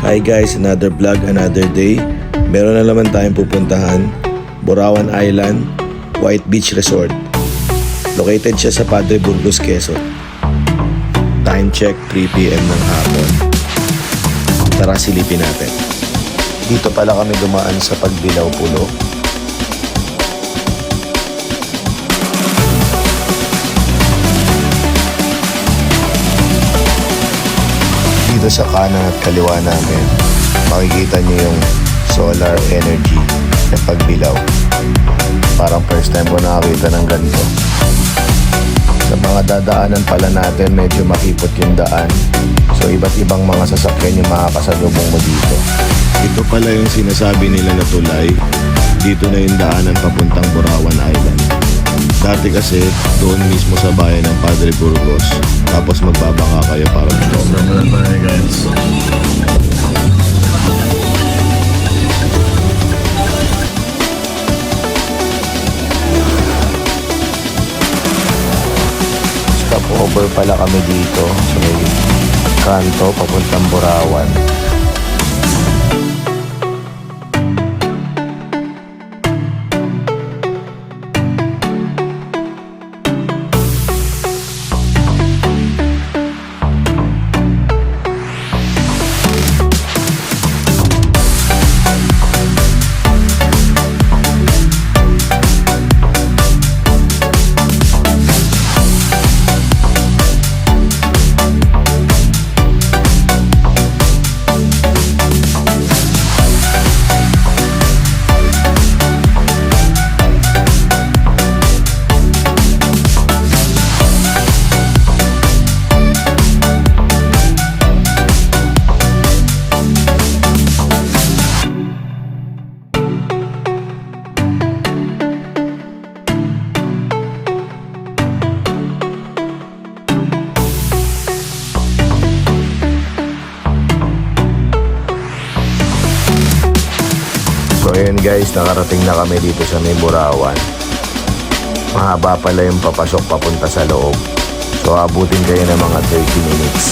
Hi guys, another vlog, another day. Meron na naman tayong pupuntahan. Borawan Island, White Beach Resort. Located siya sa Padre Burgos, Quezon. Time check, 3 PM ng hapon. Tara silipin natin. Dito pala kami dumaan sa Pagbilao Pulo. Dito sa kanan at kaliwa namin, makikita niyo yung solar energy ng Pagbilao. Parang first time ko nakakita ng ganito. Sa mga dadaanan pala natin, medyo makipot yung daan. So iba't ibang mga sasakyan yung makakasalubong mo dito. Ito pala yung sinasabi nila na tulay. Dito na yung daanan papuntang Borawan Island. Dati kasi doon mismo sa bayan ng Padre Burgos. Tapos magbabaka kayo para dito. Sobrang pa na guys. Stop over pala kami dito sa may kanto papuntang Borawan. So ayun guys, nakarating na kami dito sa may Borawan. Mahaba pala yung papasok papunta sa loob. So abutin kayo ng mga 30 minutes.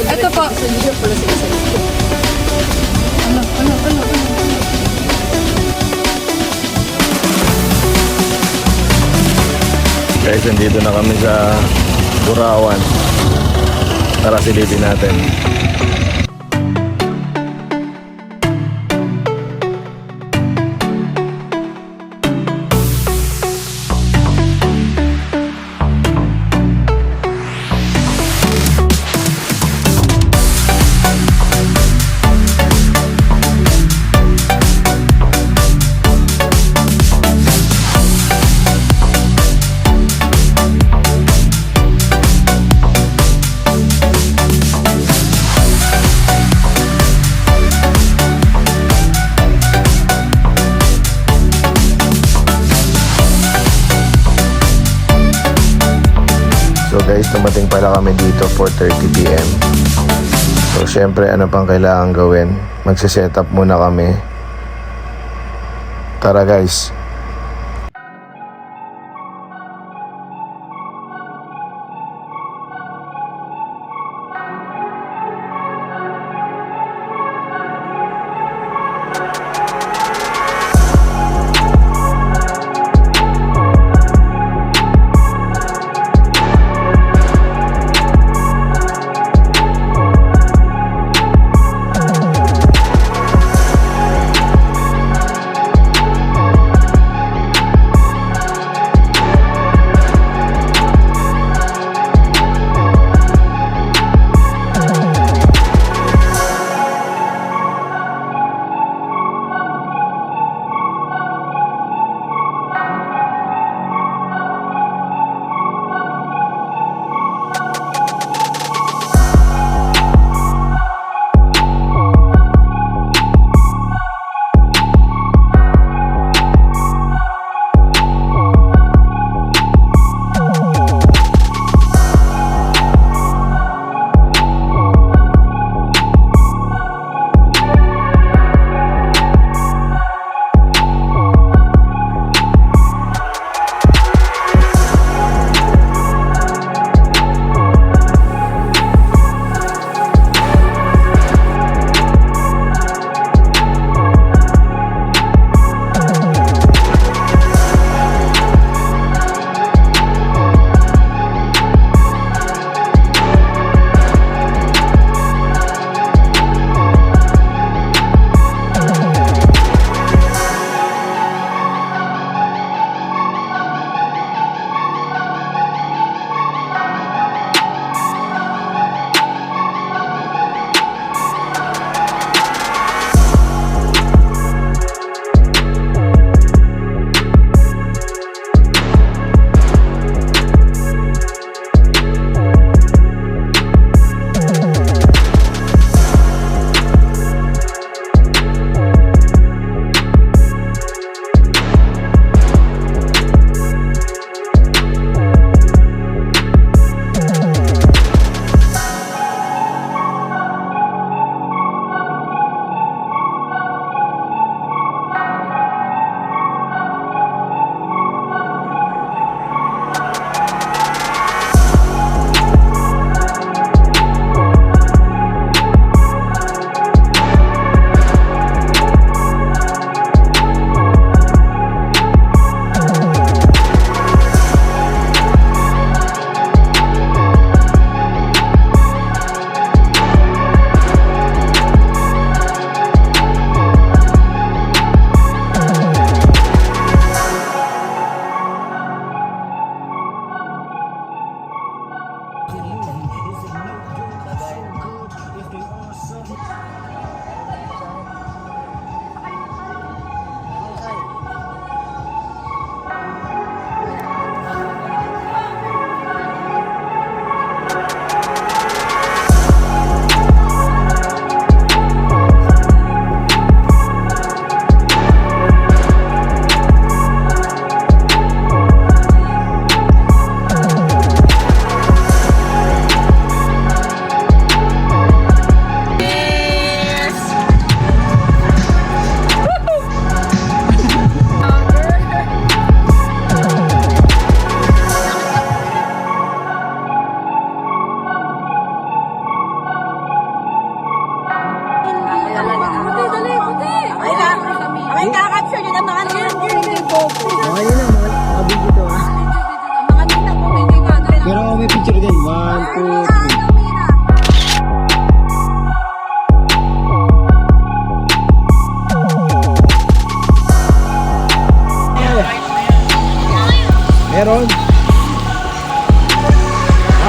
Ito po. Ano. Guys, nandito na kami sa Borawan. Tara silipin natin. So guys, tumating pala kami dito 4:30 PM. So syempre, ano pang kailangan gawin? Magse-set up muna kami. Tara guys.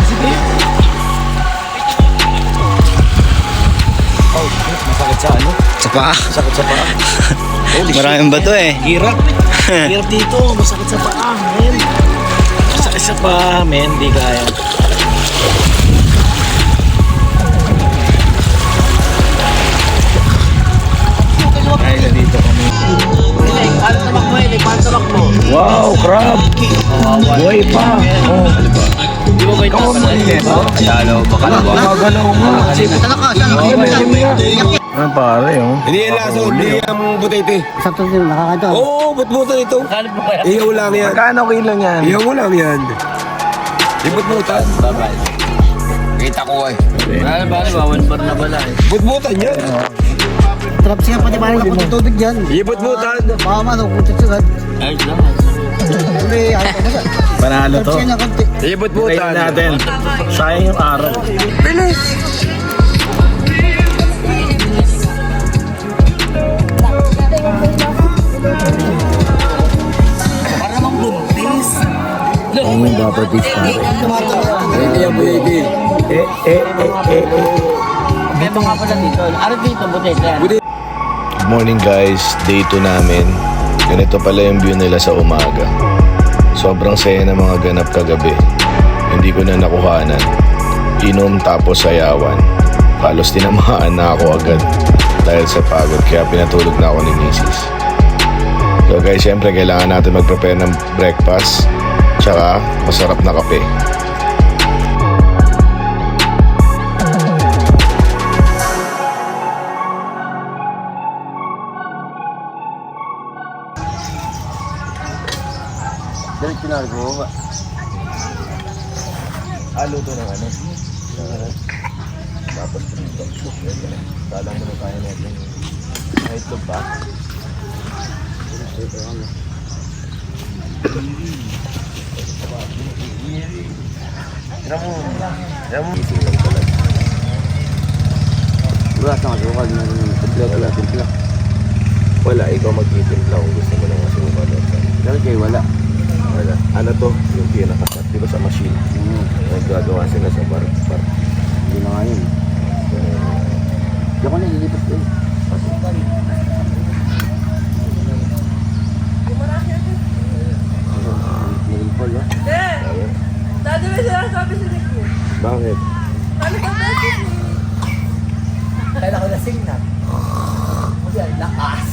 Sige. Oh, masakit sa ano? Sa paa. Masakit sa paa. Holy shit. Maraming bato eh. Hirap. Hirap dito. Masakit sa paa, men. Masakit sa paa, men. Di kaya. Ay, dito kami. Wow, crab! Buhay pa! Oh. Di mo ba ito Dalo, bakalawa. Magalaw nga. Ano pare, oh? Hindi yan laso, hindi yan butete. Sakto din, nakakatawa. Oo, butbutan ito. Ihaw lang yan. Magkano kilo niyan? Ihaw mo lang yan. Di butbutan. Kita ko eh. Ano ba? One bar na pala eh. Butbutan yan. Trap siya pati parang napunta tubig dyan. Ibutbutan. Baka man, napunta siya. Ayos lang. Hindi, ayaw ko na. Panalo Trap to. siya na konti. Ibutbutan. Kain natin. Sayang yung araw. Ayun yung babatis natin. Hindi yan butete. Meron nga pala dito. Araw dito, butet yan. Good morning guys, day 2 namin. Ganito pala yung view nila sa umaga. Sobrang saya ng mga ganap kagabi. Hindi ko na nakuhanan. Inom tapos sayawan. Halos tinamaan na ako agad dahil sa pagod kaya pinatulog na ako ni Mrs. So guys, syempre kailangan natin mag-prepare ng breakfast tsaka masarap na kape. Diretso na rin. Halo to ng ano? Dapat ito. Talang mo na tayo natin. Itlog ba? Gising lang talaga. Buras na kasukal na timpla. Wala, ikaw mag-itimpla kung gusto mo ng asukal. Dahil kayo wala. Wala. Ano to? Yung pinakakat. Di ba sa machine? Nagagawa sila sa bar. Hindi na nga yun. Hindi ako nililipas ko eh. Nilipol ah. Dati may sinasabi si Ricky. Bakit? Ano ba dati? Kailan ko lasing na. Kasi ang lakas.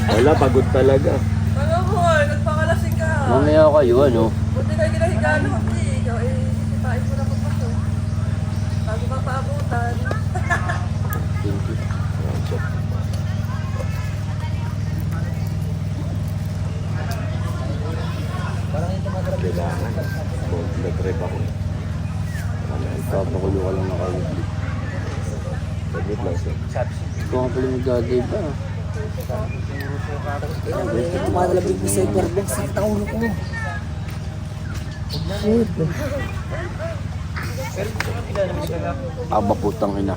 Wala, pagod talaga. Ano mo, nagpakalasing ka. Mamaya kayo ano. Buti na ginahigano. Hindi, ikaw eh. Sisipain mo na pagpasok. Bago ka paabutan. Kailangan. Nag-trip ako. Papakulo ka lang nakawit. Nag-trip lang siya. Ito nga pala nag-drive ba? Tumatalabig ko sa Fairbanks. Sakit ang ulo ko. Aba putang ina.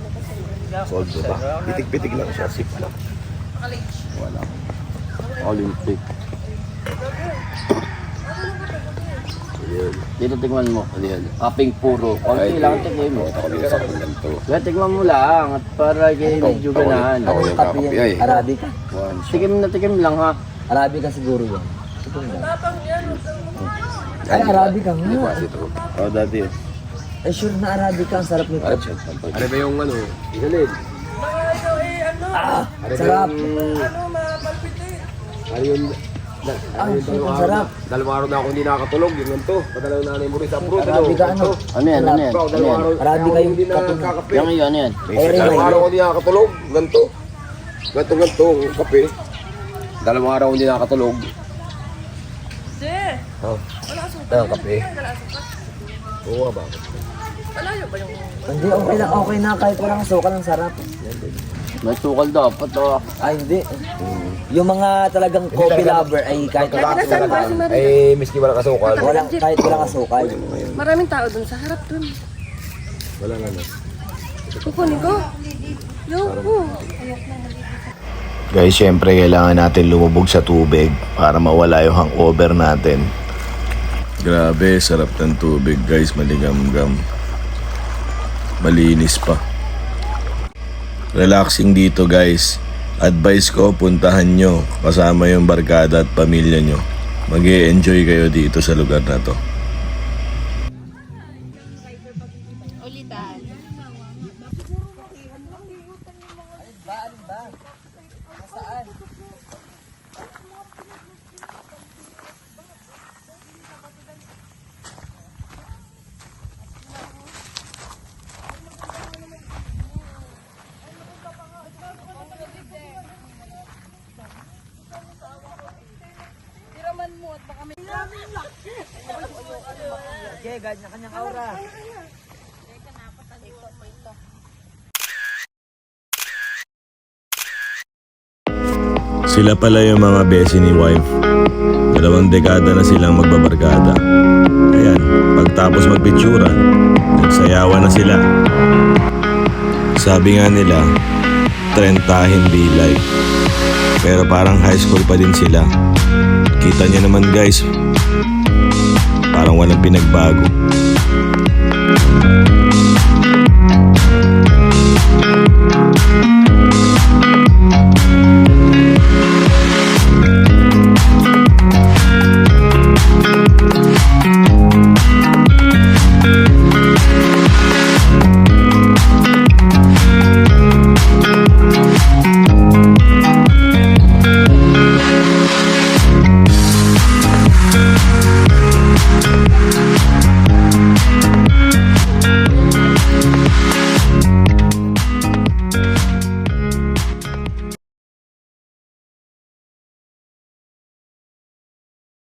Soldo ba? Pitig-pitig lang siya. Sip lang. Wala. Olympic. Dito tingnan mo. Kaping puro. Konti lang tingnan mo. Kaya tingnan mo lang. At para kayo medyo ganahan. Ako yung kakapi ay. Arabica. Tikim lang ha. Arabica siguro yan. Tapang yan. Ay, Arabica nga. Oh, dati. Ay, sure na Arabica. Ang sarap nito. Ano ba yung ano? Isalid. Mga ikaw eh, ano? Sarap. Ano, mapalpite. Ano yung... Ang sarap. Dalawang araw na ako hindi nakakatulog. Yung ganito. Padalaw na nanay mo rin sa abroad. Arabica ano? Ano yan? Ano yan? Ano yan? Arabica yung hindi katulog. nakakape. Yung iyo, ano yan? Dalawang araw ako hindi nakakatulog. Ganito. Ganito. Kape. Dalawang araw hindi nakakatulog. Hindi. Oh. Wala asukal. Ayun, kape. Wala asukal. Oo ba? Malayo ba yung... Hindi, okay na. Kahit walang asukal, ang sarap. May sukal dapat oh. Ay, hindi. Yung mga talagang coffee lover ay kahit Nasaan ba si Maria? Eh, miski wala kasukal. kahit walang asukal. Maraming tao dun sa harap dun. Wala nga na. Kukunin ko. Yoko. Guys, syempre kailangan natin lumubog sa tubig para mawala yung hangover natin. Grabe, sarap ng tubig guys, maligamgam. Malinis pa. Relaxing dito guys. Advice ko, puntahan nyo kasama yung barkada at pamilya nyo. Mag-e-enjoy kayo dito sa lugar na to. Okay, guys, na kanyang aura. Sila pala yung mga besi ni wife. 2 dekada na silang magbabarkada. Ayan, pagtapos magpicturan, nagsayawan na sila. Sabi nga nila, trentahin bilay. Pero parang high school pa din sila. Kita niyo naman guys, parang walang pinagbago.